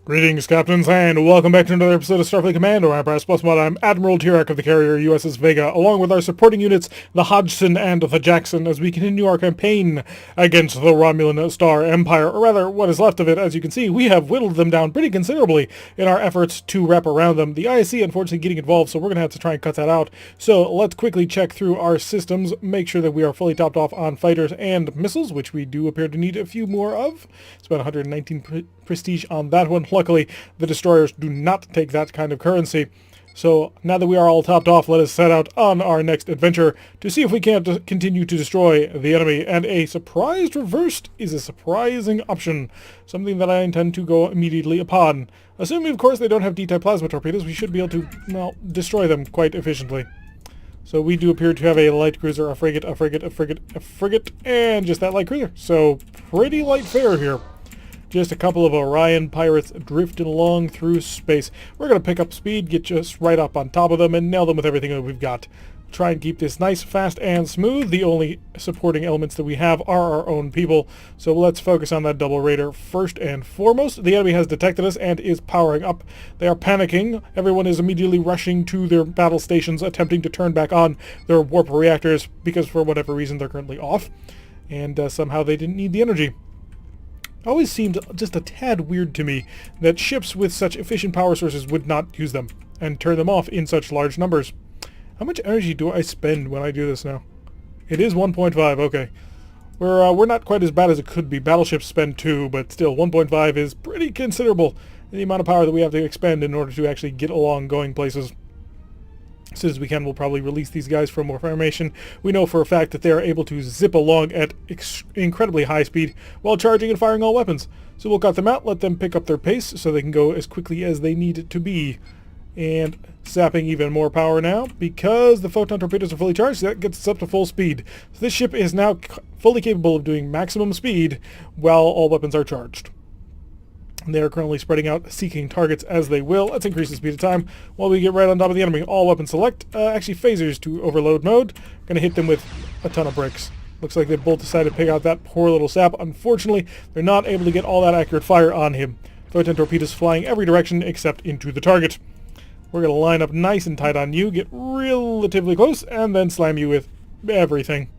Greetings, Captains, and welcome back to another episode of Starfleet Command, Orion Pirates Plus Mod. I'm Admiral Tirak of the carrier USS Vega, along with our supporting units, the Hodgson and the Jackson, as we continue our campaign against the Romulan Star Empire, or rather, what is left of it. As you can see, we have whittled them down pretty considerably in our efforts to wrap around them. The ISC, unfortunately, getting involved, so we're going to have to try and cut that out. So let's quickly check through our systems, make sure that we are fully topped off on fighters and missiles, which we do appear to need a few more of. It's about 119 prestige on that one. Luckily, the destroyers do not take that kind of currency. So now that we are all topped off, let us set out on our next adventure to see if we can't continue to destroy the enemy. And a surprised reversed is a surprising option, something that I intend to go immediately upon. Assuming, of course, they don't have D-type plasma torpedoes, we should be able to, well, destroy them quite efficiently. So we do appear to have a light cruiser, a frigate, and just that light cruiser. So pretty light fare here. Just a couple of Orion Pirates drifting along through space. We're going to pick up speed, get just right up on top of them, and nail them with everything that we've got. Try and keep this nice, fast, and smooth. The only supporting elements that we have are our own people. So let's focus on that double raider first and foremost. The enemy has detected us and is powering up. They are panicking. Everyone is immediately rushing to their battle stations, attempting to turn back on their warp reactors because for whatever reason they're currently off. And somehow they didn't need the energy. Always seemed just a tad weird to me that ships with such efficient power sources would not use them and turn them off in such large numbers. How much energy do I spend when I do this now? It is 1.5, okay. We're not quite as bad as it could be. Battleships spend 2, but still 1.5 is pretty considerable in the amount of power that we have to expend in order to actually get along going places. As soon as we can, we'll probably release these guys for more formation. We know for a fact that they are able to zip along at incredibly high speed while charging and firing all weapons. So we'll cut them out, let them pick up their pace so they can go as quickly as they need it to be. And zapping even more power now because the photon torpedoes are fully charged. That gets us up to full speed. So this ship is now fully capable of doing maximum speed while all weapons are charged. They are currently spreading out, seeking targets as they will. Let's increase the speed of time while we get right on top of the enemy. All weapons select. Actually, phasers to overload mode. Going to hit them with a ton of bricks. Looks like they both decided to pick out that poor little sap. Unfortunately, they're not able to get all that accurate fire on him. Photon torpedoes flying every direction except into the target. We're going to line up nice and tight on you, get relatively close, and then slam you with everything.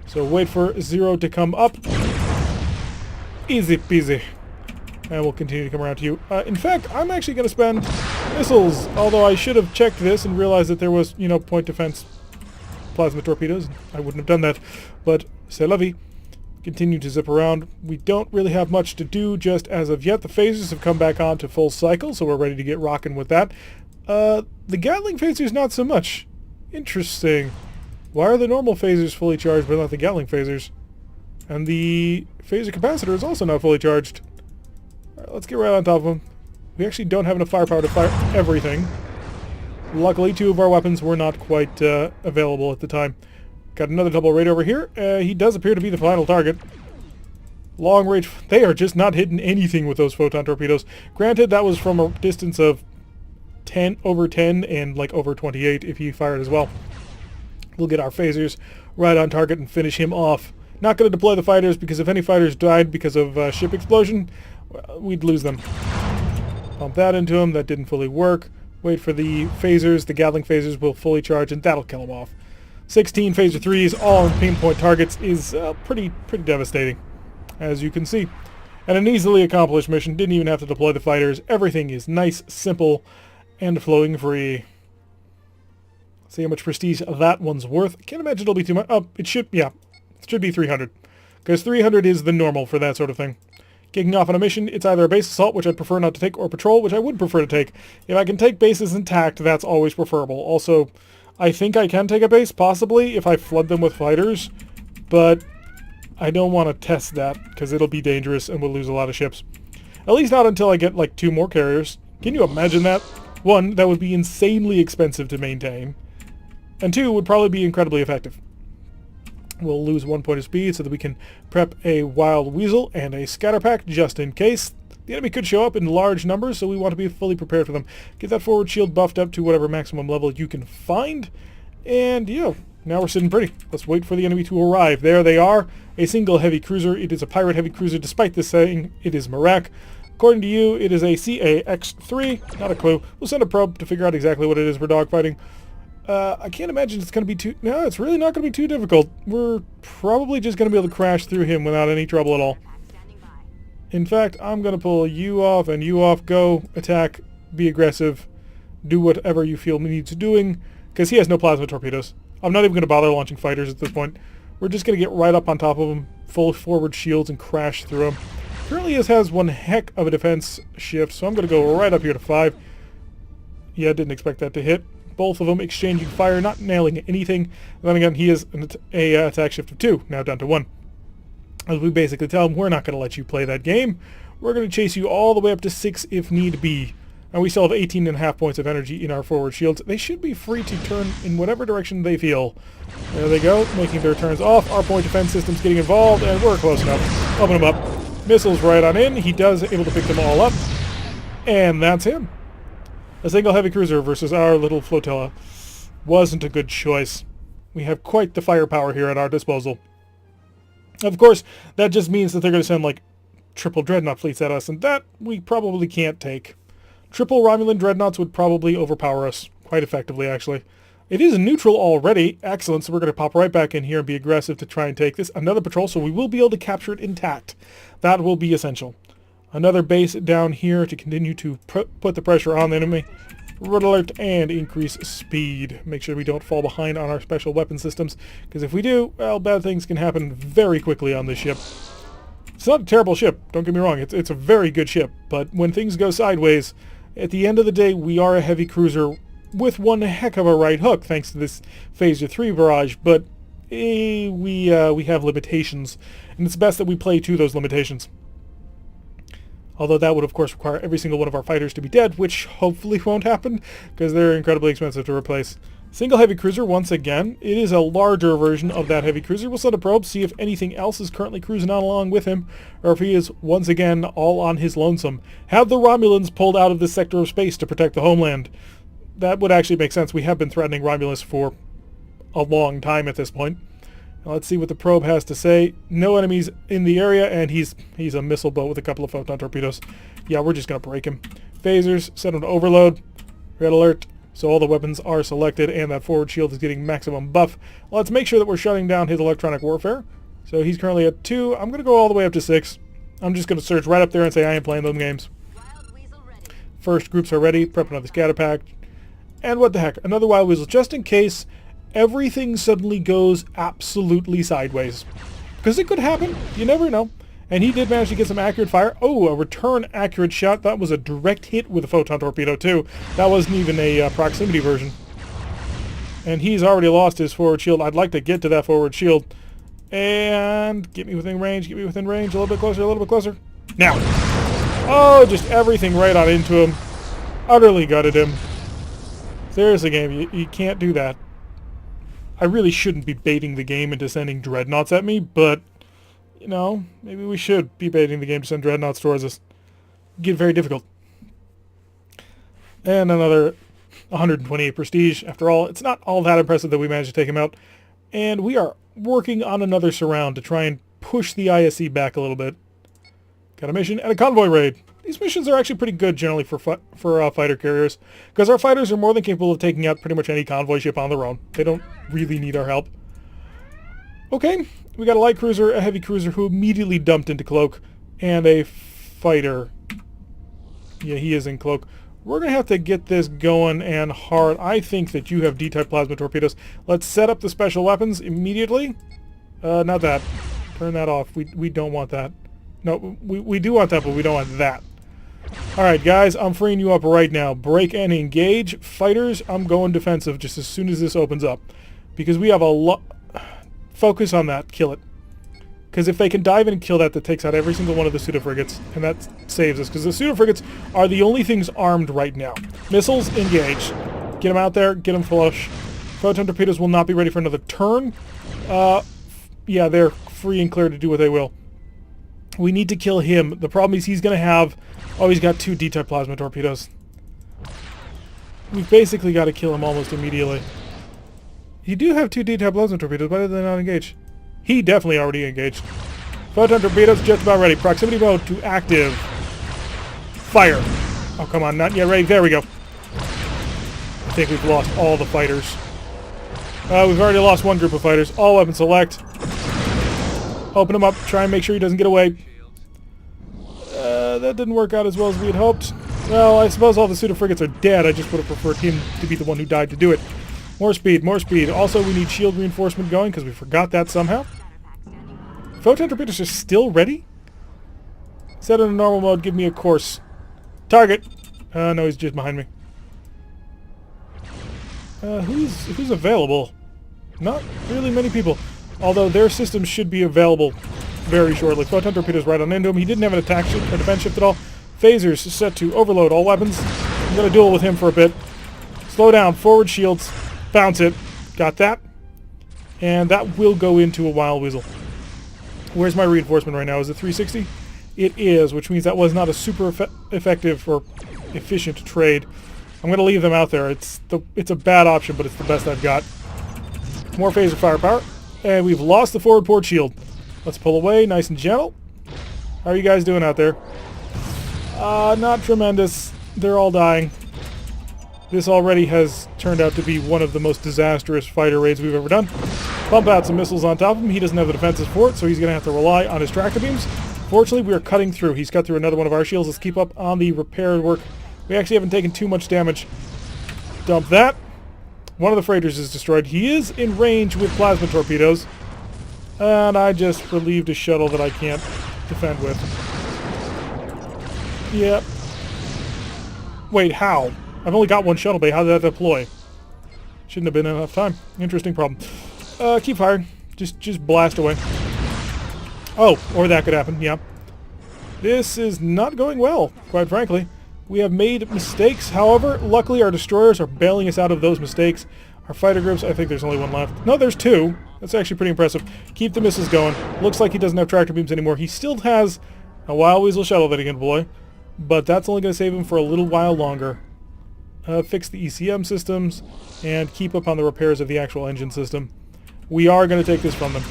So wait for 0 to come up. Easy peasy. And we'll continue to come around to you. In fact, I'm actually going to spend missiles, although I should have checked this and realized that there was, point defense plasma torpedoes. I wouldn't have done that, but c'est la vie. Continue to zip around. We don't really have much to do just as of yet. The phasers have come back on to full cycle, so we're ready to get rocking with that. The Gatling phasers, not so much. Interesting. Why are the normal phasers fully charged, but not the Gatling phasers? And the phaser capacitor is also not fully charged. Alright, let's get right on top of them. We actually don't have enough firepower to fire everything. Luckily, 2 of our weapons were not quite available at the time. Got another double raid over here. He does appear to be the final target. Long range. They are just not hitting anything with those photon torpedoes. Granted, that was from a distance of over 10 and like over 28 if he fired as well. We'll get our phasers right on target and finish him off. Not going to deploy the fighters because if any fighters died because of ship explosion, we'd lose them. Pump that into him. That didn't fully work. Wait for the phasers. The Gatling phasers will fully charge and that'll kill him off. 16 phaser 3s all on pinpoint targets is pretty devastating, as you can see. And an easily accomplished mission. Didn't even have to deploy the fighters. Everything is nice, simple, and flowing free. See how much prestige that one's worth. Can't imagine it'll be too much. Oh, it should be 300. Because 300 is the normal for that sort of thing. Kicking off on a mission, it's either a base assault, which I'd prefer not to take, or patrol, which I would prefer to take. If I can take bases intact, that's always preferable. Also, I think I can take a base, possibly, if I flood them with fighters, but I don't want to test that, because it'll be dangerous and we'll lose a lot of ships. At least not until I get, like, 2 more carriers. Can you imagine that? 1, that would be insanely expensive to maintain, and 2, would probably be incredibly effective. We'll lose 1 point of speed so that we can prep a Wild Weasel and a Scatter Pack just in case. The enemy could show up in large numbers, so we want to be fully prepared for them. Get that forward shield buffed up to whatever maximum level you can find. And, now we're sitting pretty. Let's wait for the enemy to arrive. There they are. A single heavy cruiser. It is a pirate heavy cruiser, despite this saying it is Marak. According to you, it is a CAX-3. Not a clue. We'll send a probe to figure out exactly what it is we're dogfighting. I can't imagine it's going to be too... No, it's really not going to be too difficult. We're probably just going to be able to crash through him without any trouble at all. In fact, I'm going to pull you off and you off. Go, attack, be aggressive, do whatever you feel needs doing, because he has no plasma torpedoes. I'm not even going to bother launching fighters at this point. We're just going to get right up on top of him, full forward shields, and crash through him. Currently he has one heck of a defense shift, so I'm going to go right up here to 5. Yeah, didn't expect that to hit. Both of them exchanging fire, not nailing anything. And then again, he has an attack shift of 2, now down to 1. As we basically tell him, we're not going to let you play that game. We're going to chase you all the way up to 6 if need be. And we still have 18.5 points of energy in our forward shields. They should be free to turn in whatever direction they feel. There they go, making their turns off. Our point defense system's getting involved, and we're close enough. Open them up. Missiles right on in. He does able to pick them all up. And that's him. A single heavy cruiser versus our little flotilla wasn't a good choice. We have quite the firepower here at our disposal. Of course, that just means that they're going to send, like, triple dreadnought fleets at us, and that we probably can't take. Triple Romulan dreadnoughts would probably overpower us quite effectively, actually. It is neutral already. Excellent, so we're going to pop right back in here and be aggressive to try and take this. Another patrol, so we will be able to capture it intact. That will be essential. Another base down here to continue to put the pressure on the enemy. Red alert and increase speed. Make sure we don't fall behind on our special weapon systems, because if we do, well, bad things can happen very quickly on this ship. It's not a terrible ship, don't get me wrong. It's a very good ship, but when things go sideways, at the end of the day, we are a heavy cruiser with one heck of a right hook, thanks to this Phaser 3 barrage, but we have limitations, and it's best that we play to those limitations. Although that would, of course, require every single one of our fighters to be dead, which hopefully won't happen, because they're incredibly expensive to replace. Single heavy cruiser, once again. It is a larger version of that heavy cruiser. We'll send a probe, see if anything else is currently cruising on along with him, or if he is, once again, all on his lonesome. Have the Romulans pulled out of this sector of space to protect the homeland. That would actually make sense. We have been threatening Romulus for a long time at this point. Now let's see what the probe has to say. No enemies in the area, and he's a missile boat with a couple of photon torpedoes. Yeah, we're just going to break him. Phasers, set him to overload. Red alert. So all the weapons are selected, and that forward shield is getting maximum buff. Let's make sure that we're shutting down his electronic warfare. So he's currently at 2. I'm going to go all the way up to 6. I'm just going to surge right up there and say I ain't playing those games. First groups are ready. Prep another scatter pack. And what the heck, another Wild Weasel, just in case everything suddenly goes absolutely sideways. Because it could happen. You never know. And he did manage to get some accurate fire. Oh, a return accurate shot. That was a direct hit with a photon torpedo, too. That wasn't even a proximity version. And he's already lost his forward shield. I'd like to get to that forward shield. And get me within range. Get me within range. A little bit closer. A little bit closer. Now. Oh, just everything right on into him. Utterly gutted him. Seriously, game. You can't do that. I really shouldn't be baiting the game into sending dreadnoughts at me, but, you know, maybe we should be baiting the game to send dreadnoughts towards us. Get very difficult. And another 128 prestige. After all, it's not all that impressive that we managed to take him out. And we are working on another surround to try and push the ISC back a little bit. Got a mission and a convoy raid. These missions are actually pretty good generally for fighter carriers, because our fighters are more than capable of taking out pretty much any convoy ship on their own. They don't really need our help. Okay, we got a light cruiser, a heavy cruiser who immediately dumped into cloak, and a fighter. Yeah, he is in cloak. We're going to have to get this going and hard. I think that you have D-type plasma torpedoes. Let's set up the special weapons immediately. Not that. Turn that off. We don't want that. No, we do want that, but we don't want that. Alright, guys, I'm freeing you up right now. Break and engage. Fighters, I'm going defensive just as soon as this opens up. Because we have a lot... Focus on that. Kill it. Because if they can dive in and kill that, that takes out every single one of the pseudo-frigates. And that saves us. Because the pseudo-frigates are the only things armed right now. Missiles, engage. Get them out there. Get them flush. Photon torpedoes will not be ready for another turn. Yeah, they're free and clear to do what they will. We need to kill him. The problem is he's going to have... Oh, he's got 2 D-type plasma torpedoes. We've basically got to kill him almost immediately. You do have 2 D-type plasma torpedoes. Why did they not engage? He definitely already engaged. Photon torpedoes just about ready. Proximity mode to active. Fire! Oh, come on, not yet ready. There we go. I think we've lost all the fighters. We've already lost one group of fighters. All weapons select. Open him up. Try and make sure he doesn't get away. That didn't work out as well as we had hoped. Well, I suppose all the pseudo-frigates are dead. I just would have preferred him to be the one who died to do it. More speed, more speed. Also, we need shield reinforcement going because we forgot that somehow. Photon torpedoes are still ready? Set it in normal mode. Give me a course. Target. No, he's just behind me. Who's available? Not really many people. Although their systems should be available very shortly. Photon torpedoes right on into him. He didn't have an attack shift or defense shift at all. Phasers set to overload all weapons. I'm going to duel with him for a bit. Slow down. Forward shields. Bounce it. Got that. And that will go into a Wild Weasel. Where's my reinforcement right now? Is it 360? It is, which means that was not a super effective or efficient trade. I'm going to leave them out there. It's a bad option, but it's the best I've got. More phaser firepower. And we've lost the forward port shield. Let's pull away, nice and gentle. How are you guys doing out there? Not tremendous. They're all dying. This already has turned out to be one of the most disastrous fighter raids we've ever done. Pump out some missiles on top of him. He doesn't have the defenses for it, so he's going to have to rely on his tractor beams. Fortunately, we are cutting through. He's cut through another one of our shields. Let's keep up on the repair work. We actually haven't taken too much damage. Dump that. One of the freighters is destroyed. He is in range with plasma torpedoes. And I just relieved a shuttle that I can't defend with. Yep. Wait, how? I've only got one shuttle bay. How did that deploy? Shouldn't have been enough time. Interesting problem. Keep firing. Just blast away. Oh, or that could happen, yeah. This is not going well, quite frankly. We have made mistakes. However, luckily our destroyers are bailing us out of those mistakes. Our fighter groups, I think there's only one left. No, there's two. That's actually pretty impressive. Keep the missiles going. Looks like he doesn't have tractor beams anymore. He still has a Wild Weasel shuttle that he can deploy, but that's only going to save him for a little while longer. Fix the ECM systems and keep up on the repairs of the actual engine system. We are going to take this from them.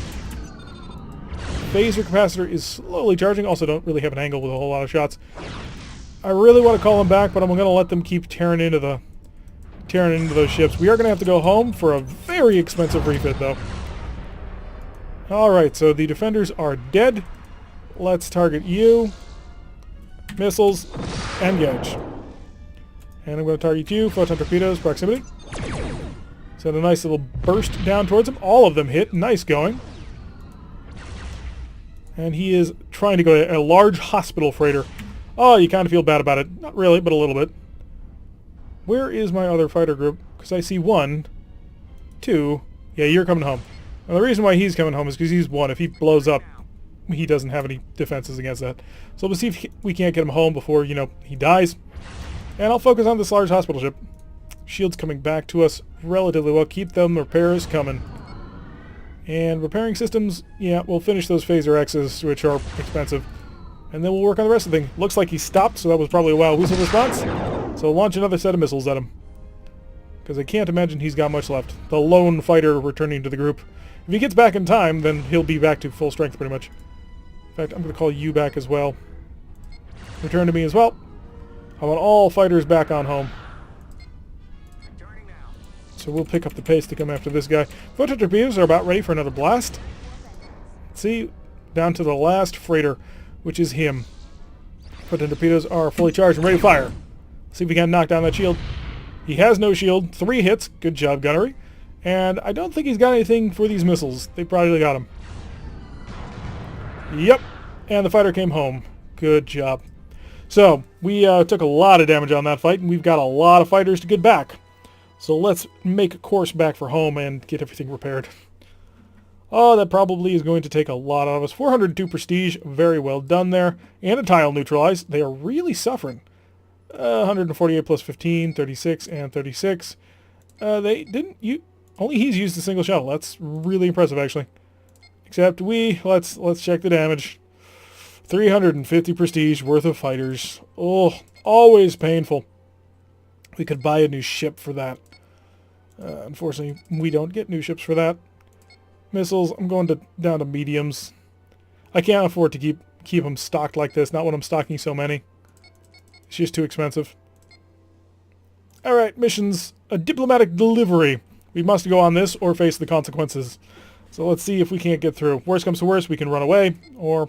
Phaser capacitor is slowly charging. Also don't really have an angle with a whole lot of shots. I really want to call them back, but I'm going to let them keep tearing into those ships. We are going to have to go home for a very expensive refit, though. Alright, so the defenders are dead. Let's target you. Missiles. Engage. And I'm going to target you. Photon torpedoes, proximity. Send a nice little burst down towards him. All of them hit. Nice going. And he is trying to go to a large hospital freighter. Oh, you kind of feel bad about it. Not really, but a little bit. Where is my other fighter group? Because I see one, two. Yeah, you're coming home. And the reason why he's coming home is because he's one. If he blows up, he doesn't have any defenses against that. So we'll see if we can't get him home before, he dies. And I'll focus on this large hospital ship. Shields coming back to us relatively well. Keep them repairs coming. And repairing systems, yeah, we'll finish those Phaser X's, which are expensive. And then we'll work on the rest of the thing. Looks like he stopped, so that was probably a Wild Weasel response. So launch another set of missiles at him. Because I can't imagine he's got much left. The lone fighter returning to the group. If he gets back in time, then he'll be back to full strength pretty much. In fact, I'm going to call you back as well. Return to me as well. I want all fighters back on home. So we'll pick up the pace to come after this guy. Photon torpedoes are about ready for another blast. See, down to the last freighter, which is him. Photon torpedoes are fully charged and ready to fire. See if we can knock down that shield. He has no shield. 3 hits. Good job, gunnery. And I don't think he's got anything for these missiles. They probably got him. Yep. And the fighter came home. Good job. So, we took a lot of damage on that fight, and we've got a lot of fighters to get back. So let's make a course back for home and get everything repaired. Oh, that probably is going to take a lot out of us. 402 prestige, very well done there. And a tile neutralized. They are really suffering. 148 plus 15, 36, and 36. They didn't... Only he's used a single shuttle. That's really impressive, actually. Except let's check the damage. 350 prestige worth of fighters. Oh, always painful. We could buy a new ship for that. Unfortunately, we don't get new ships for that. Missiles, I'm going down to mediums. I can't afford to keep them stocked like this, not when I'm stocking so many. It's just too expensive. Alright, missions. A diplomatic delivery. We must go on this or face the consequences. So let's see if we can't get through. Worst comes to worst, we can run away. Or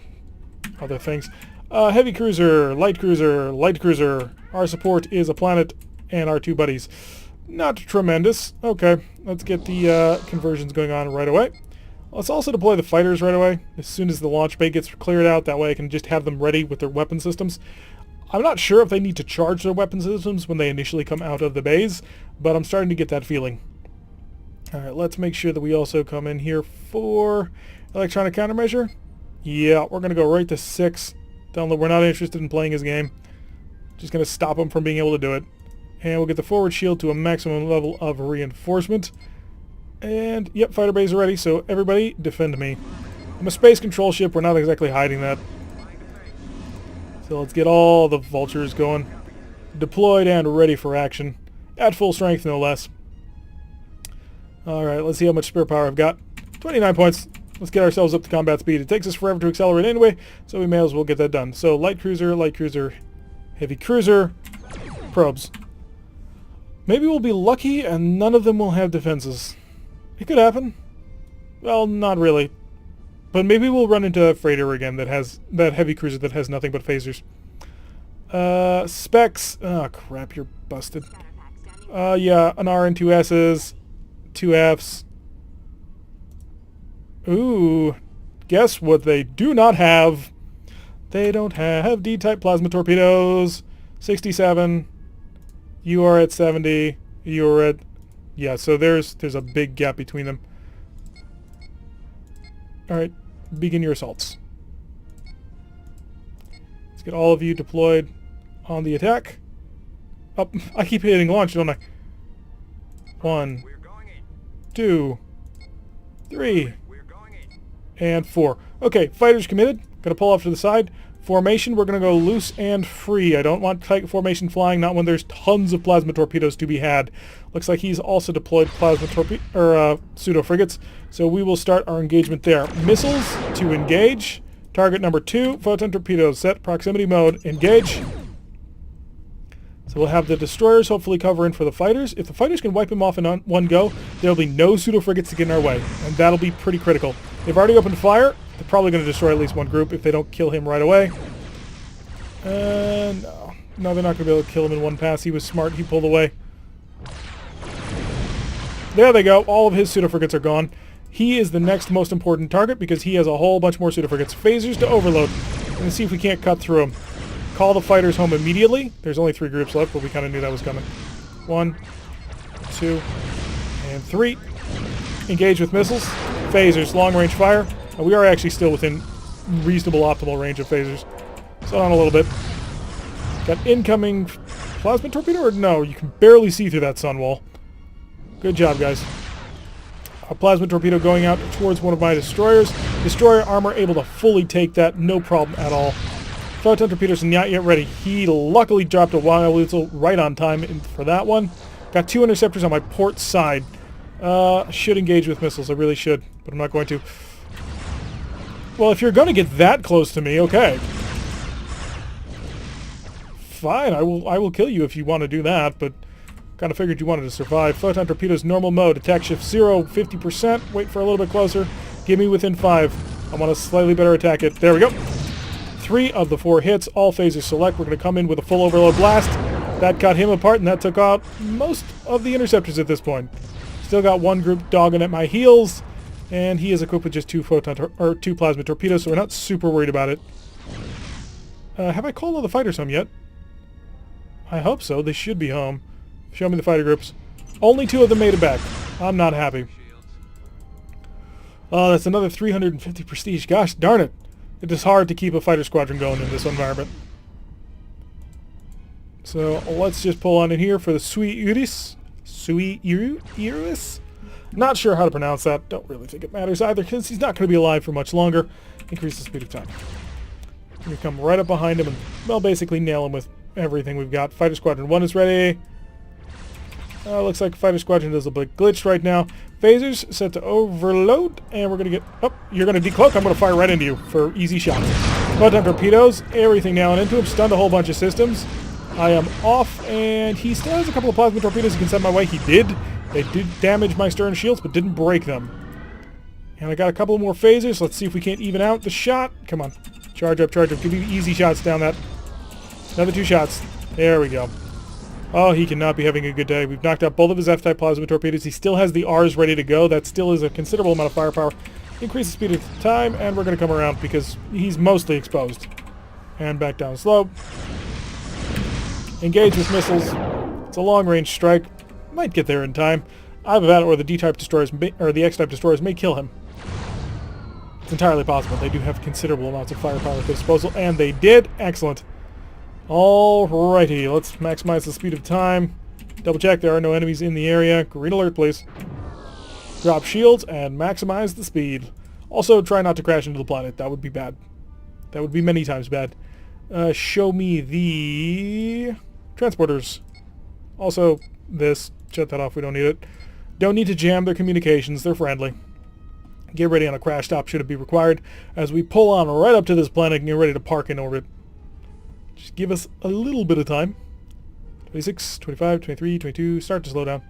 other things. Heavy cruiser, light cruiser, light cruiser. Our support is a planet and our two buddies. Not tremendous. Okay, let's get the conversions going on right away. Let's also deploy the fighters right away. As soon as the launch bay gets cleared out, that way I can just have them ready with their weapon systems. I'm not sure if they need to charge their weapon systems when they initially come out of the bays, but I'm starting to get that feeling. Alright, let's make sure that we also come in here for electronic countermeasure. Yeah, we're going to go right to 6. Tell them that we're not interested in playing his game. Just going to stop him from being able to do it. And we'll get the forward shield to a maximum level of reinforcement. And, yep, fighter bays are ready, so everybody defend me. I'm a space control ship, we're not exactly hiding that. So let's get all the vultures going. Deployed and ready for action. At full strength, no less. Alright, let's see how much spare power I've got. 29 points. Let's get ourselves up to combat speed. It takes us forever to accelerate anyway, so we may as well get that done. So, light cruiser, heavy cruiser, probes. Maybe we'll be lucky and none of them will have defenses. It could happen. Well, not really. But maybe we'll run into a freighter again that has that heavy cruiser that has nothing but phasers. Specs. Oh crap, you're busted. Yeah, an R and 2 S's, 2 F's. Ooh, guess what they do not have? They don't have D-type plasma torpedoes. 67. You are at 70. You are at... Yeah, so there's a big gap between them. Alright, begin your assaults. Let's get all of you deployed on the attack. Oh, I keep hitting launch, don't I? 1, 2, 3, and 4. Okay, fighters committed. Gonna pull off to the side. Formation, we're gonna go loose and free. I don't want tight formation flying, not when there's tons of plasma torpedoes to be had. Looks like he's also deployed plasma pseudo frigates. So we will start our engagement there. Missiles to engage. Target number 2, photon torpedoes. Set proximity mode. Engage. So we'll have the destroyers hopefully cover in for the fighters. If the fighters can wipe him off in one go, there'll be no pseudo frigates to get in our way, and that'll be pretty critical. They've already opened fire. They're probably going to destroy at least one group if they don't kill him right away. No, they're not going to be able to kill him in one pass. He was smart. He pulled away. There they go. All of his pseudo frigates are gone. He is the next most important target because he has a whole bunch more pseudo frigates. Phasers to overload. Let's see if we can't cut through them. Call the fighters home immediately. There's only 3 groups left, but we kind of knew that was coming. 1, 2, and 3. Engage with missiles. Phasers, long-range fire. We are actually still within reasonable optimal range of phasers. Slow down a little bit. Got incoming plasma torpedo, or no? You can barely see through that sun wall. Good job, guys. A plasma torpedo going out towards one of my destroyers. Destroyer armor able to fully take that, no problem at all. Photon torpedoes not yet ready. He luckily dropped a wild whistle right on time for that one. Got 2 interceptors on my port side. Should engage with missiles. I really should, but I'm not going to. Well, if you're going to get that close to me, okay. Fine, I will kill you if you want to do that, but kind of figured you wanted to survive. Photon torpedoes normal mode. Attack shift 0, 50%. Wait for a little bit closer. Give me within 5. I want to slightly better attack it. There we go. 3 of the 4 hits. All phasers select. We're going to come in with a full overload blast. That cut him apart, and that took out most of the interceptors at this point. Still got 1 group dogging at my heels. And he is equipped with just 2 2 plasma torpedoes, so we're not super worried about it. Have I called all the fighters home yet? I hope so. They should be home. Show me the fighter groups. Only 2 of them made it back. I'm not happy. Oh, that's another 350 prestige. Gosh darn it. It is hard to keep a fighter squadron going in this environment. So let's just pull on in here for the Sui Iris. Sui Iris? Not sure how to pronounce that. Don't really think it matters either, because he's not going to be alive for much longer. Increase the speed of time. We're going to come right up behind him and, well, basically nail him with everything we've got. Fighter Squadron 1 is ready. Looks like Fighter Squadron is a bit glitched right now. Phasers set to overload, and we're going to get... Oh, you're going to decloak. I'm going to fire right into you for easy shots. Photon torpedoes, everything now and into him. Stunned a whole bunch of systems. I am off, and he still has a couple of plasma torpedoes he can send my way. He did. They did damage my stern shields, but didn't break them. And I got a couple more phasers. Let's see if we can't even out the shot. Come on. Charge up, charge up. Give me easy shots down that. Another 2 shots. There we go. Oh, he cannot be having a good day. We've knocked out both of his F-type plasma torpedoes. He still has the Rs ready to go. That still is a considerable amount of firepower. Increase the speed of time, and we're going to come around because he's mostly exposed. And back down slow. Engage with missiles. It's a long-range strike. Might get there in time. Either that or the D-type destroyers, or the X-type destroyers may kill him. It's entirely possible. They do have considerable amounts of firepower at their disposal, and they did. Excellent. Alrighty, let's maximize the speed of time. Double check there are no enemies in the area. Green alert, please. Drop shields and maximize the speed. Also, try not to crash into the planet. That would be bad. That would be many times bad. Show me the transporters. Also, this. Shut that off. We don't need it. Don't need to jam their communications. They're friendly. Get ready on a crash stop should it be required as we pull on right up to this planet and get ready to park in orbit. Just give us a little bit of time. 26, 25, 23, 22. Start to slow down.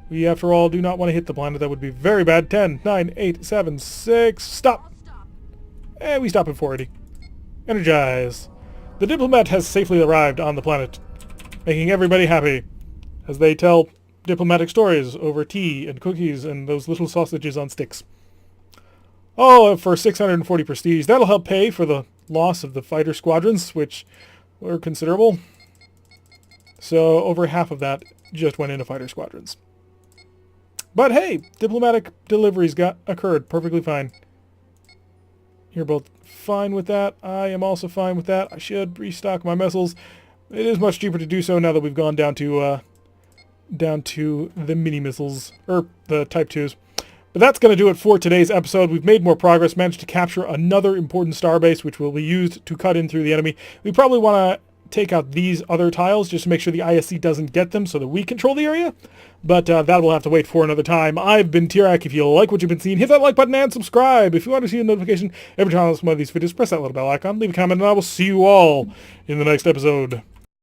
We, after all, do not want to hit the planet. That would be very bad. 10, 9, 8, 7, 6. Stop! And we stop at 480. Energize. The diplomat has safely arrived on the planet, making everybody happy as they tell diplomatic stories over tea and cookies and those little sausages on sticks. Oh, for 640 prestige. That'll help pay for the loss of the fighter squadrons, which were considerable. So over half of that just went into fighter squadrons. But hey, diplomatic deliveries occurred perfectly fine. You're both fine with that. I am also fine with that. I should restock my missiles. It is much cheaper to do so now that we've gone down to the mini missiles, or the Type 2s. But that's going to do it for today's episode. We've made more progress, managed to capture another important starbase, which will be used to cut in through the enemy. We probably want to take out these other tiles just to make sure the ISC doesn't get them so that we control the area. But that will have to wait for another time. I've been Tirak. If you like what you've been seeing, hit that like button and subscribe. If you want to see a notification every time I post one of these videos, press that little bell icon, leave a comment, and I will see you all in the next episode.